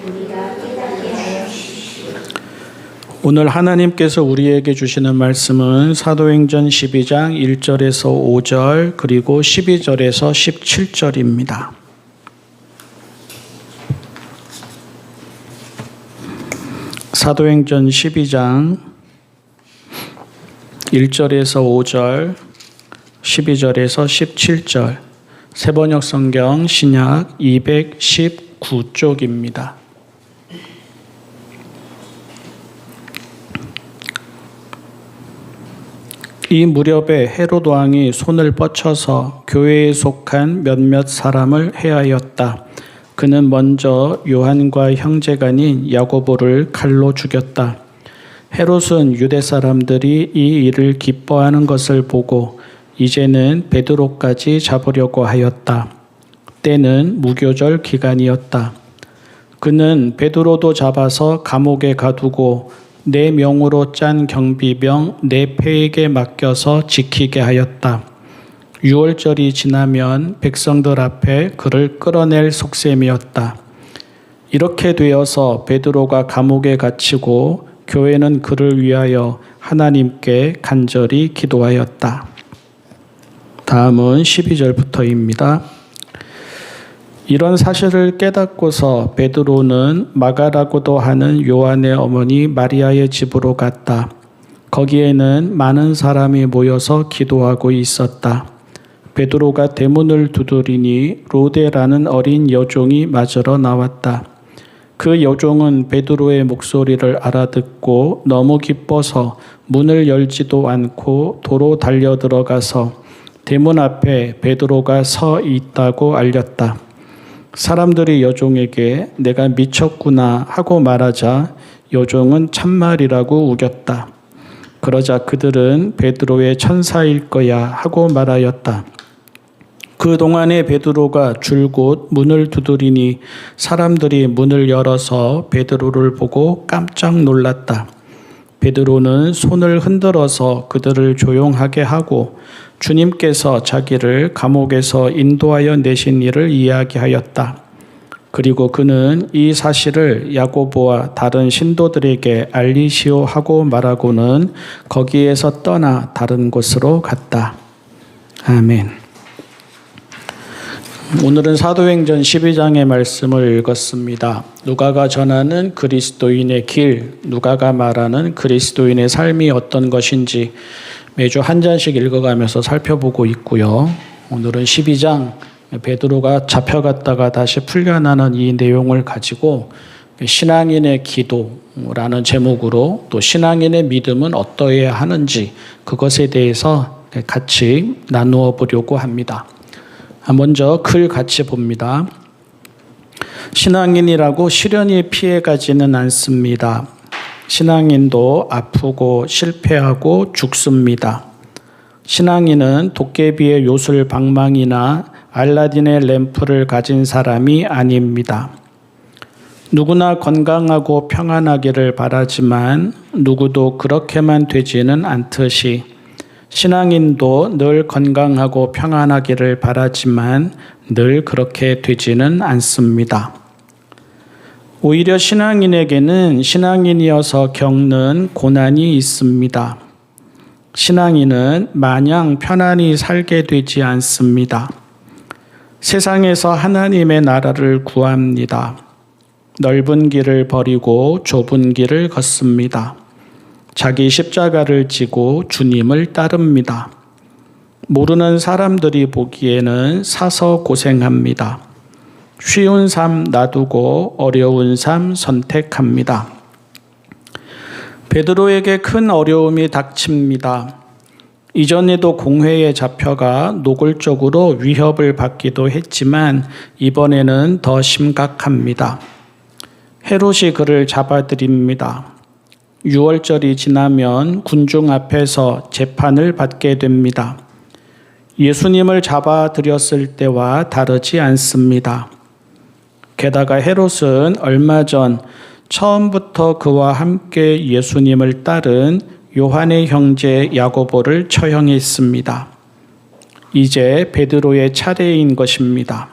우리가 깨닫게 하여 주십시오. 오늘 하나님께서 우리에게 주시는 말씀은 사도행전 12장 1절에서 5절 그리고 12절에서 17절입니다. 사도행전 12장 1절에서 5절 12절에서 17절 새번역 성경 신약 219쪽입니다. 이 무렵에 헤롯 왕이 손을 뻗쳐서 교회에 속한 몇몇 사람을 해하였다. 그는 먼저 요한과 형제간인 야고보를 칼로 죽였다. 헤롯은 유대 사람들이 이 일을 기뻐하는 것을 보고 이제는 베드로까지 잡으려고 하였다. 때는 무교절 기간이었다. 그는 베드로도 잡아서 감옥에 가두고 내 명으로 짠 경비병 네 패에게 맡겨서 지키게 하였다. 유월절이 지나면 백성들 앞에 그를 끌어낼 속셈이었다. 이렇게 되어서 베드로가 감옥에 갇히고 교회는 그를 위하여 하나님께 간절히 기도하였다. 다음은 12절부터입니다. 이런 사실을 깨닫고서 베드로는 마가라고도 하는 요한의 어머니 마리아의 집으로 갔다. 거기에는 많은 사람이 모여서 기도하고 있었다. 베드로가 대문을 두드리니 로데라는 어린 여종이 맞으러 나왔다. 그 여종은 베드로의 목소리를 알아듣고 너무 기뻐서 문을 열지도 않고 도로 달려 들어가서 대문 앞에 베드로가 서 있다고 알렸다. 사람들이 여종에게 내가 미쳤구나 하고 말하자 여종은 참말이라고 우겼다. 그러자 그들은 베드로의 천사일 거야 하고 말하였다. 그동안에 베드로가 줄곧 문을 두드리니 사람들이 문을 열어서 베드로를 보고 깜짝 놀랐다. 베드로는 손을 흔들어서 그들을 조용하게 하고 주님께서 자기를 감옥에서 인도하여 내신 일을 이야기하였다. 그리고 그는 이 사실을 야고보와 다른 신도들에게 알리시오 하고 말하고는 거기에서 떠나 다른 곳으로 갔다. 아멘. 오늘은 사도행전 12장의 말씀을 읽었습니다. 누가가 전하는 그리스도인의 길, 누가가 말하는 그리스도인의 삶이 어떤 것인지 매주 한 잔씩 읽어가면서 살펴보고 있고요. 오늘은 12장 베드로가 잡혀갔다가 다시 풀려나는 이 내용을 가지고 신앙인의 기도라는 제목으로 또 신앙인의 믿음은 어떠해야 하는지 그것에 대해서 같이 나누어 보려고 합니다. 먼저 글 같이 봅니다. 신앙인이라고 시련이 피해가지는 않습니다. 신앙인도 아프고 실패하고 죽습니다. 신앙인은 도깨비의 요술 방망이나 알라딘의 램프를 가진 사람이 아닙니다. 누구나 건강하고 평안하기를 바라지만 누구도 그렇게만 되지는 않듯이 신앙인도 늘 건강하고 평안하기를 바라지만 늘 그렇게 되지는 않습니다. 오히려 신앙인에게는 신앙인이어서 겪는 고난이 있습니다. 신앙인은 마냥 편안히 살게 되지 않습니다. 세상에서 하나님의 나라를 구합니다. 넓은 길을 버리고 좁은 길을 걷습니다. 자기 십자가를 지고 주님을 따릅니다. 모르는 사람들이 보기에는 사서 고생합니다. 쉬운 삶 놔두고 어려운 삶 선택합니다. 베드로에게 큰 어려움이 닥칩니다. 이전에도 공회에 잡혀가 노골적으로 위협을 받기도 했지만 이번에는 더 심각합니다. 헤롯이 그를 잡아들입니다. 6월절이 지나면 군중 앞에서 재판을 받게 됩니다. 예수님을 잡아들였을 때와 다르지 않습니다. 게다가 헤롯은 얼마 전 처음부터 그와 함께 예수님을 따른 요한의 형제 야고보를 처형했습니다. 이제 베드로의 차례인 것입니다.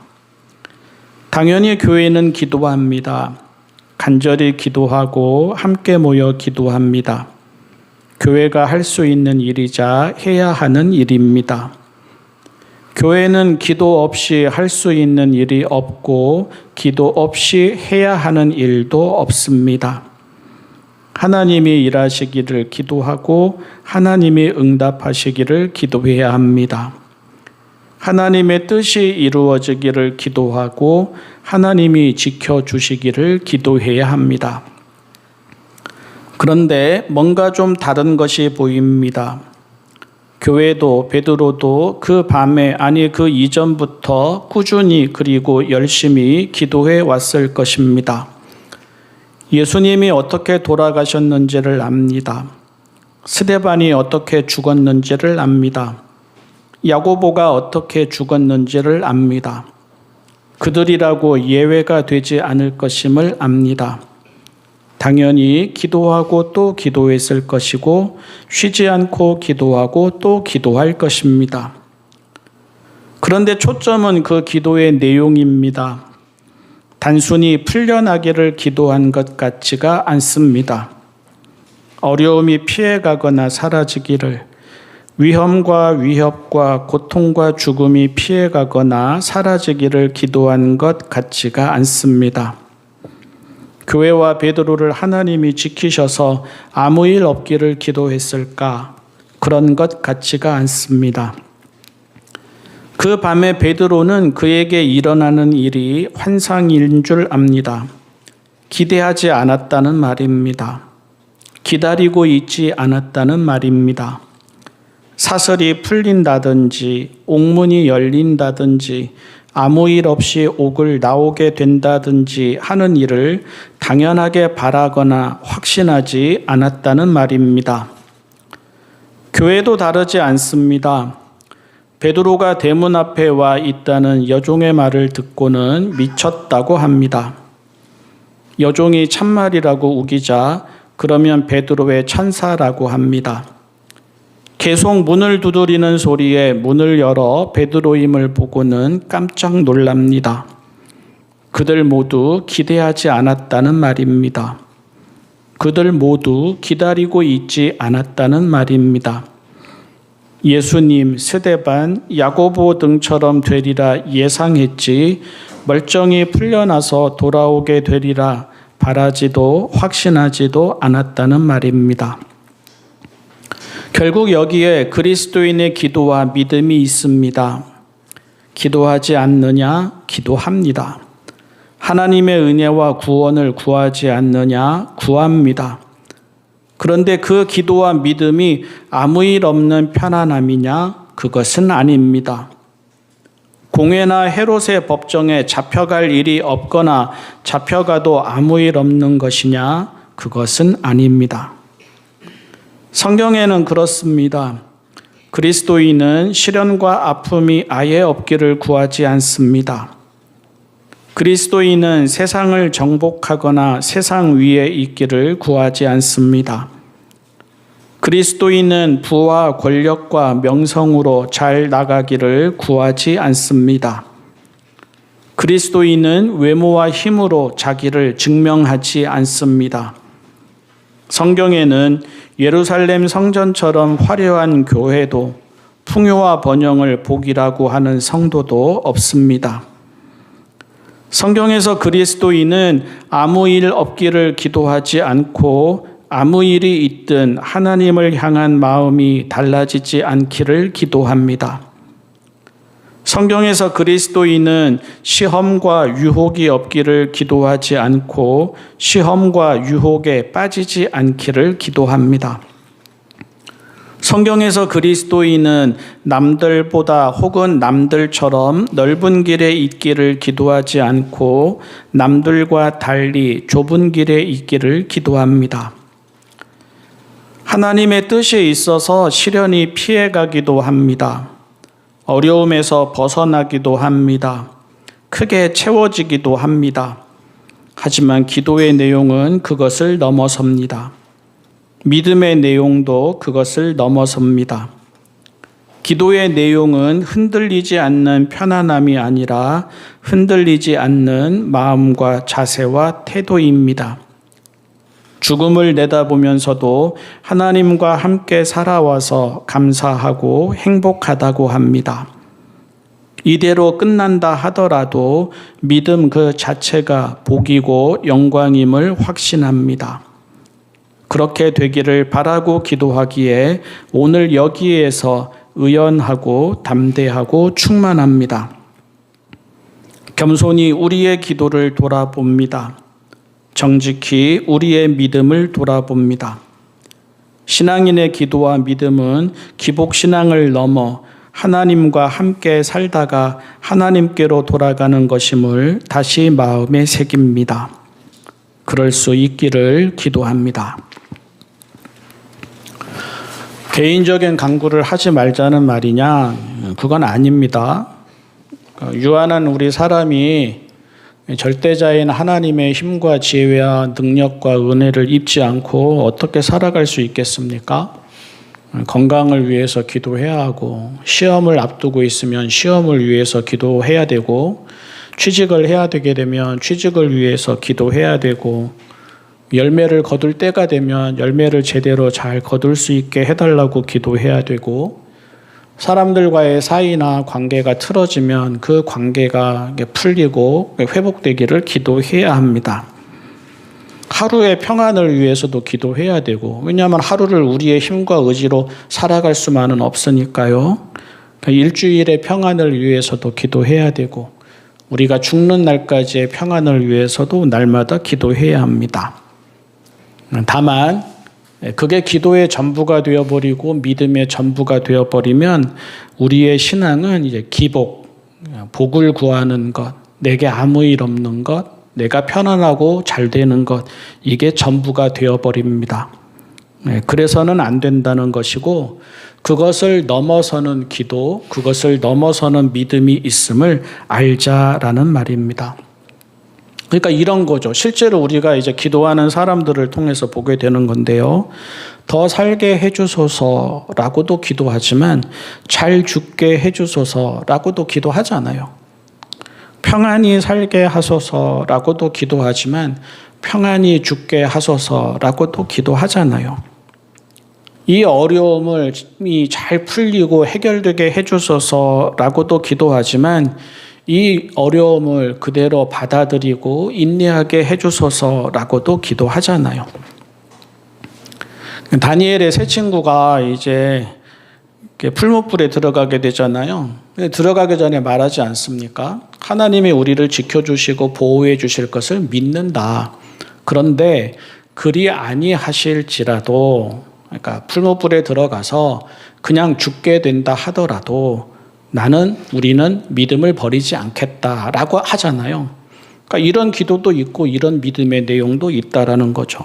당연히 교회는 기도합니다. 간절히 기도하고 함께 모여 기도합니다. 교회가 할 수 있는 일이자 해야 하는 일입니다. 교회는 기도 없이 할 수 있는 일이 없고 기도 없이 해야 하는 일도 없습니다. 하나님이 일하시기를 기도하고 하나님이 응답하시기를 기도해야 합니다. 하나님의 뜻이 이루어지기를 기도하고 하나님이 지켜주시기를 기도해야 합니다. 그런데 뭔가 좀 다른 것이 보입니다. 교회도 베드로도 그 밤에 아니 그 이전부터 꾸준히 그리고 열심히 기도해 왔을 것입니다. 예수님이 어떻게 돌아가셨는지를 압니다. 스데반이 어떻게 죽었는지를 압니다. 야고보가 어떻게 죽었는지를 압니다. 그들이라고 예외가 되지 않을 것임을 압니다. 당연히 기도하고 또 기도했을 것이고 쉬지 않고 기도하고 또 기도할 것입니다. 그런데 초점은 그 기도의 내용입니다. 단순히 풀려나기를 기도한 것 같지가 않습니다. 어려움이 피해가거나 사라지기를, 위험과 위협과 고통과 죽음이 피해가거나 사라지기를 기도한 것 같지가 않습니다. 교회와 베드로를 하나님이 지키셔서 아무 일 없기를 기도했을까? 그런 것 같지가 않습니다. 그 밤에 베드로는 그에게 일어나는 일이 환상인 줄 압니다. 기대하지 않았다는 말입니다. 기다리고 있지 않았다는 말입니다. 사슬이 풀린다든지 옥문이 열린다든지 아무 일 없이 옥을 나오게 된다든지 하는 일을 당연하게 바라거나 확신하지 않았다는 말입니다. 교회도 다르지 않습니다. 베드로가 대문 앞에 와 있다는 여종의 말을 듣고는 미쳤다고 합니다. 여종이 참말이라고 우기자 그러면 베드로의 천사라고 합니다. 계속 문을 두드리는 소리에 문을 열어 베드로임을 보고는 깜짝 놀랍니다. 그들 모두 기대하지 않았다는 말입니다. 그들 모두 기다리고 있지 않았다는 말입니다. 예수님, 스데반, 야고보 등처럼 되리라 예상했지 멀쩡히 풀려나서 돌아오게 되리라 바라지도 확신하지도 않았다는 말입니다. 결국 여기에 그리스도인의 기도와 믿음이 있습니다. 기도하지 않느냐? 기도합니다. 하나님의 은혜와 구원을 구하지 않느냐? 구합니다. 그런데 그 기도와 믿음이 아무 일 없는 편안함이냐? 그것은 아닙니다. 공회나 헤롯의 법정에 잡혀갈 일이 없거나 잡혀가도 아무 일 없는 것이냐? 그것은 아닙니다. 성경에는 그렇습니다. 그리스도인은 시련과 아픔이 아예 없기를 구하지 않습니다. 그리스도인은 세상을 정복하거나 세상 위에 있기를 구하지 않습니다. 그리스도인은 부와 권력과 명성으로 잘 나가기를 구하지 않습니다. 그리스도인은 외모와 힘으로 자기를 증명하지 않습니다. 성경에는 예루살렘 성전처럼 화려한 교회도 풍요와 번영을 복이라고 하는 성도도 없습니다. 성경에서 그리스도인은 아무 일 없기를 기도하지 않고 아무 일이 있든 하나님을 향한 마음이 달라지지 않기를 기도합니다. 성경에서 그리스도인은 시험과 유혹이 없기를 기도하지 않고 시험과 유혹에 빠지지 않기를 기도합니다. 성경에서 그리스도인은 남들보다 혹은 남들처럼 넓은 길에 있기를 기도하지 않고 남들과 달리 좁은 길에 있기를 기도합니다. 하나님의 뜻에 있어서 시련이 피해가기도 합니다. 어려움에서 벗어나기도 합니다. 크게 채워지기도 합니다. 하지만 기도의 내용은 그것을 넘어섭니다. 믿음의 내용도 그것을 넘어섭니다. 기도의 내용은 흔들리지 않는 편안함이 아니라 흔들리지 않는 마음과 자세와 태도입니다. 죽음을 내다보면서도 하나님과 함께 살아와서 감사하고 행복하다고 합니다. 이대로 끝난다 하더라도 믿음 그 자체가 복이고 영광임을 확신합니다. 그렇게 되기를 바라고 기도하기에 오늘 여기에서 의연하고 담대하고 충만합니다. 겸손히 우리의 기도를 돌아봅니다. 정직히 우리의 믿음을 돌아봅니다. 신앙인의 기도와 믿음은 기복신앙을 넘어 하나님과 함께 살다가 하나님께로 돌아가는 것임을 다시 마음에 새깁니다. 그럴 수 있기를 기도합니다. 개인적인 강구를 하지 말자는 말이냐? 그건 아닙니다. 유한한 우리 사람이 절대자인 하나님의 힘과 지혜와 능력과 은혜를 입지 않고 어떻게 살아갈 수 있겠습니까? 건강을 위해서 기도해야 하고, 시험을 앞두고 있으면 시험을 위해서 기도해야 되고, 취직을 해야 되게 되면 취직을 위해서 기도해야 되고, 열매를 거둘 때가 되면 열매를 제대로 잘 거둘 수 있게 해달라고 기도해야 되고, 사람들과의 사이나 관계가 틀어지면 그 관계가 풀리고 회복되기를 기도해야 합니다. 하루의 평안을 위해서도 기도해야 되고, 왜냐하면 하루를 우리의 힘과 의지로 살아갈 수만은 없으니까요. 일주일의 평안을 위해서도 기도해야 되고, 우리가 죽는 날까지의 평안을 위해서도 날마다 기도해야 합니다. 다만 그게 기도의 전부가 되어버리고 믿음의 전부가 되어버리면 우리의 신앙은 이제 기복, 복을 구하는 것, 내게 아무 일 없는 것, 내가 편안하고 잘 되는 것, 이게 전부가 되어버립니다. 그래서는 안 된다는 것이고, 그것을 넘어서는 기도, 그것을 넘어서는 믿음이 있음을 알자라는 말입니다. 그러니까 이런 거죠. 실제로 우리가 이제 기도하는 사람들을 통해서 보게 되는 건데요. 더 살게 해주소서라고도 기도하지만 잘 죽게 해주소서라고도 기도하잖아요. 평안히 살게 하소서라고도 기도하지만 평안히 죽게 하소서라고도 기도하잖아요. 이 어려움을 잘 풀리고 해결되게 해주소서라고도 기도하지만 이 어려움을 그대로 받아들이고 인내하게 해주소서라고도 기도하잖아요. 다니엘의 세 친구가 이제 풀무불에 들어가게 되잖아요. 들어가기 전에 말하지 않습니까? 하나님이 우리를 지켜주시고 보호해 주실 것을 믿는다. 그런데 그리 아니하실지라도, 그러니까 풀무불에 들어가서 그냥 죽게 된다 하더라도 우리는 믿음을 버리지 않겠다라고 하잖아요. 그러니까 이런 기도도 있고 이런 믿음의 내용도 있다라는 거죠.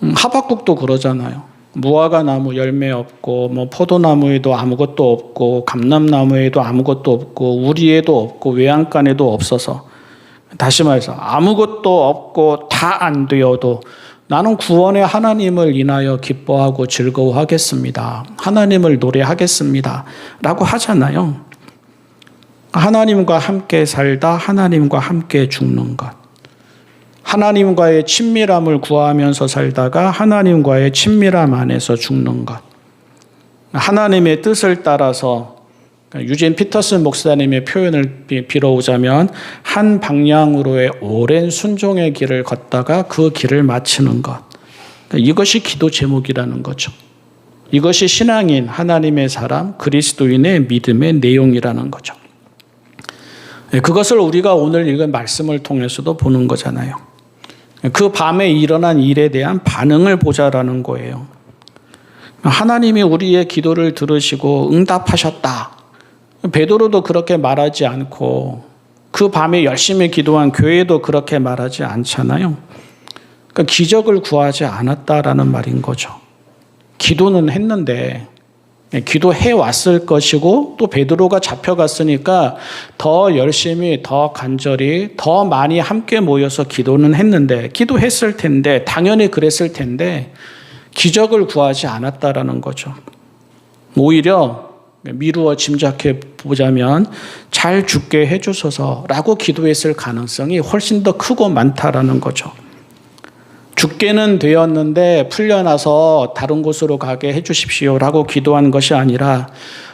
하박국도 그러잖아요. 무화과 나무 열매 없고, 포도나무에도 아무것도 없고, 감람나무에도 아무것도 없고, 우리에도 없고, 외양간에도 없어서, 다시 말해서 아무것도 없고 다 안 되어도 나는 구원의 하나님을 인하여 기뻐하고 즐거워하겠습니다. 하나님을 노래하겠습니다. 라고 하잖아요. 하나님과 함께 살다 하나님과 함께 죽는 것. 하나님과의 친밀함을 구하면서 살다가 하나님과의 친밀함 안에서 죽는 것. 하나님의 뜻을 따라서, 유진 피터슨 목사님의 표현을 빌어오자면 한 방향으로의 오랜 순종의 길을 걷다가 그 길을 마치는 것. 이것이 기도 제목이라는 거죠. 이것이 신앙인, 하나님의 사람, 그리스도인의 믿음의 내용이라는 거죠. 그것을 우리가 오늘 읽은 말씀을 통해서도 보는 거잖아요. 그 밤에 일어난 일에 대한 반응을 보자라는 거예요. 하나님이 우리의 기도를 들으시고 응답하셨다. 베드로도 그렇게 말하지 않고 그 밤에 열심히 기도한 교회도 그렇게 말하지 않잖아요. 그러니까 기적을 구하지 않았다라는 말인 거죠. 기도는 했는데, 기도해 왔을 것이고 또 베드로가 잡혀갔으니까 더 열심히, 더 간절히, 더 많이 함께 모여서 기도는 했는데, 기도했을 텐데, 당연히 그랬을 텐데 기적을 구하지 않았다라는 거죠. 오히려 미루어 짐작해 보자면 잘 죽게 해주소서라고 기도했을 가능성이 훨씬 더 크고 많다라는 거죠. 죽게는 되었는데 풀려나서 다른 곳으로 가게 해주십시오라고 기도한 것이 아니라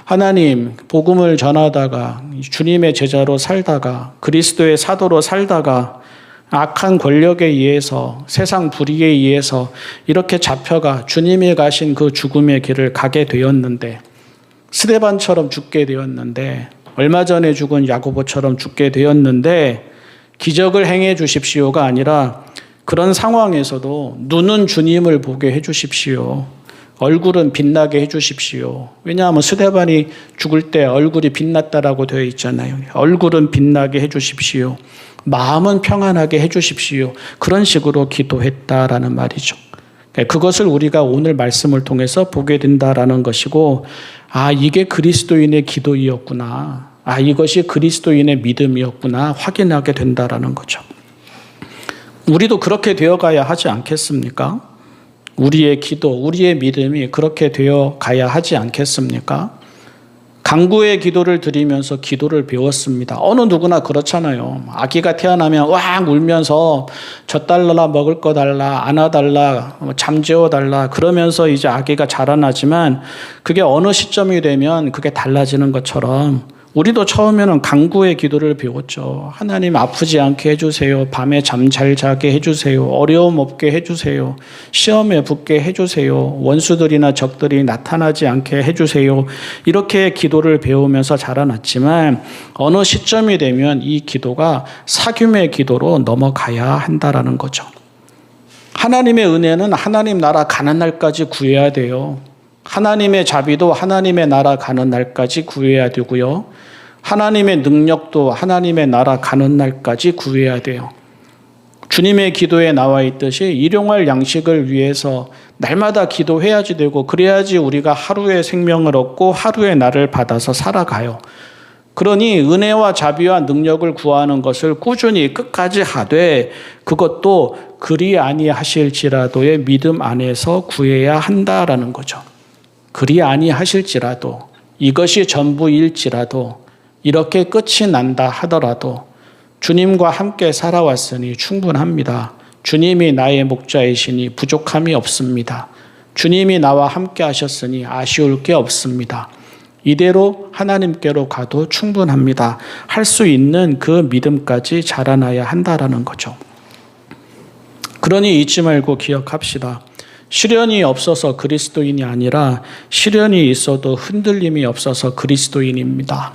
하나님, 복음을 전하다가 주님의 제자로 살다가 그리스도의 사도로 살다가 악한 권력에 의해서 세상 불의에 의해서 이렇게 잡혀가 주님이 가신 그 죽음의 길을 가게 되었는데 스데반처럼 죽게 되었는데 얼마 전에 죽은 야고보처럼 죽게 되었는데 기적을 행해 주십시오가 아니라 그런 상황에서도 눈은 주님을 보게 해 주십시오. 얼굴은 빛나게 해 주십시오. 왜냐하면 스데반이 죽을 때 얼굴이 빛났다라고 되어 있잖아요. 얼굴은 빛나게 해 주십시오. 마음은 평안하게 해 주십시오. 그런 식으로 기도했다라는 말이죠. 그것을 우리가 오늘 말씀을 통해서 보게 된다라는 것이고, 아, 이게 그리스도인의 기도이었구나. 아, 이것이 그리스도인의 믿음이었구나. 확인하게 된다라는 거죠. 우리도 그렇게 되어가야 하지 않겠습니까? 우리의 기도, 우리의 믿음이 그렇게 되어 가야 하지 않겠습니까? 강구의 기도를 드리면서 기도를 배웠습니다. 어느 누구나 그렇잖아요. 아기가 태어나면 왁 울면서 젖달라, 먹을 거 달라, 안아달라, 잠재워달라 그러면서 이제 아기가 자라나지만 그게 어느 시점이 되면 그게 달라지는 것처럼 우리도 처음에는 강구의 기도를 배웠죠. 하나님 아프지 않게 해주세요. 밤에 잠 잘 자게 해주세요. 어려움 없게 해주세요. 시험에 붙게 해주세요. 원수들이나 적들이 나타나지 않게 해주세요. 이렇게 기도를 배우면서 자라났지만 어느 시점이 되면 이 기도가 사귐의 기도로 넘어가야 한다라는 거죠. 하나님의 은혜는 하나님 나라 가는 날까지 구해야 돼요. 하나님의 자비도 하나님의 나라 가는 날까지 구해야 되고요. 하나님의 능력도 하나님의 나라 가는 날까지 구해야 돼요. 주님의 기도에 나와 있듯이 일용할 양식을 위해서 날마다 기도해야지 되고 그래야지 우리가 하루의 생명을 얻고 하루의 날을 받아서 살아가요. 그러니 은혜와 자비와 능력을 구하는 것을 꾸준히 끝까지 하되 그것도 그리 아니하실지라도의 믿음 안에서 구해야 한다라는 거죠. 그리 아니하실지라도 이것이 전부일지라도 이렇게 끝이 난다 하더라도 주님과 함께 살아왔으니 충분합니다. 주님이 나의 목자이시니 부족함이 없습니다. 주님이 나와 함께 하셨으니 아쉬울 게 없습니다. 이대로 하나님께로 가도 충분합니다. 할 수 있는 그 믿음까지 자라나야 한다라는 거죠. 그러니 잊지 말고 기억합시다. 시련이 없어서 그리스도인이 아니라 시련이 있어도 흔들림이 없어서 그리스도인입니다.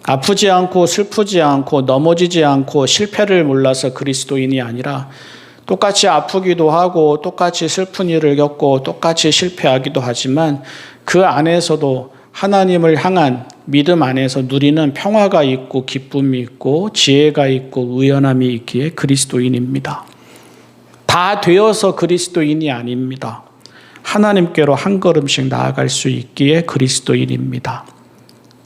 아프지 않고 슬프지 않고 넘어지지 않고 실패를 몰라서 그리스도인이 아니라 똑같이 아프기도 하고 똑같이 슬픈 일을 겪고 똑같이 실패하기도 하지만 그 안에서도 하나님을 향한 믿음 안에서 누리는 평화가 있고 기쁨이 있고 지혜가 있고 의연함이 있기에 그리스도인입니다. 다 되어서 그리스도인이 아닙니다. 하나님께로 한 걸음씩 나아갈 수 있기에 그리스도인입니다.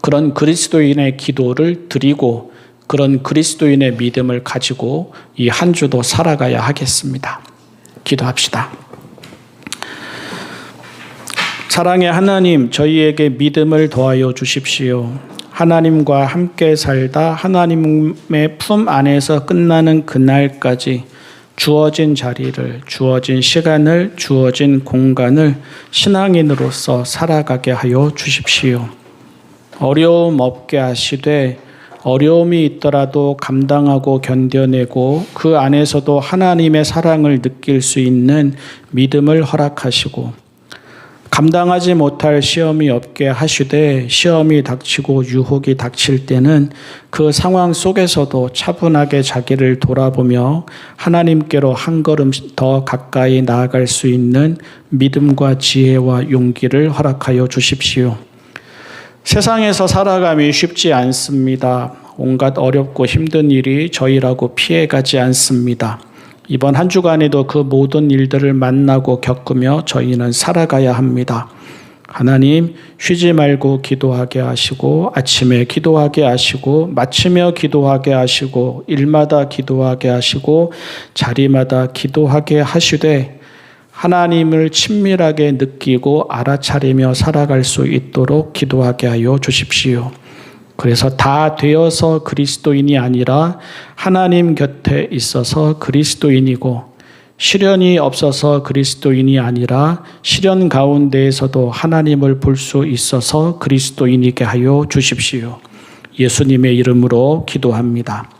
그런 그리스도인의 기도를 드리고 그런 그리스도인의 믿음을 가지고 이 한 주도 살아가야 하겠습니다. 기도합시다. 사랑의 하나님, 저희에게 믿음을 더하여 주십시오. 하나님과 함께 살다 하나님의 품 안에서 끝나는 그날까지 주어진 자리를, 주어진 시간을, 주어진 공간을 신앙인으로서 살아가게 하여 주십시오. 어려움 없게 하시되 어려움이 있더라도 감당하고 견뎌내고 그 안에서도 하나님의 사랑을 느낄 수 있는 믿음을 허락하시고 감당하지 못할 시험이 없게 하시되 시험이 닥치고 유혹이 닥칠 때는 그 상황 속에서도 차분하게 자기를 돌아보며 하나님께로 한 걸음 더 가까이 나아갈 수 있는 믿음과 지혜와 용기를 허락하여 주십시오. 세상에서 살아감이 쉽지 않습니다. 온갖 어렵고 힘든 일이 저희라고 피해가지 않습니다. 이번 한 주간에도 그 모든 일들을 만나고 겪으며 저희는 살아가야 합니다. 하나님, 쉬지 말고 기도하게 하시고 아침에 기도하게 하시고 마치며 기도하게 하시고 일마다 기도하게 하시고 자리마다 기도하게 하시되 하나님을 친밀하게 느끼고 알아차리며 살아갈 수 있도록 기도하게 하여 주십시오. 그래서 다 되어서 그리스도인이 아니라 하나님 곁에 있어서 그리스도인이고 시련이 없어서 그리스도인이 아니라 시련 가운데에서도 하나님을 볼 수 있어서 그리스도인이게 하여 주십시오. 예수님의 이름으로 기도합니다.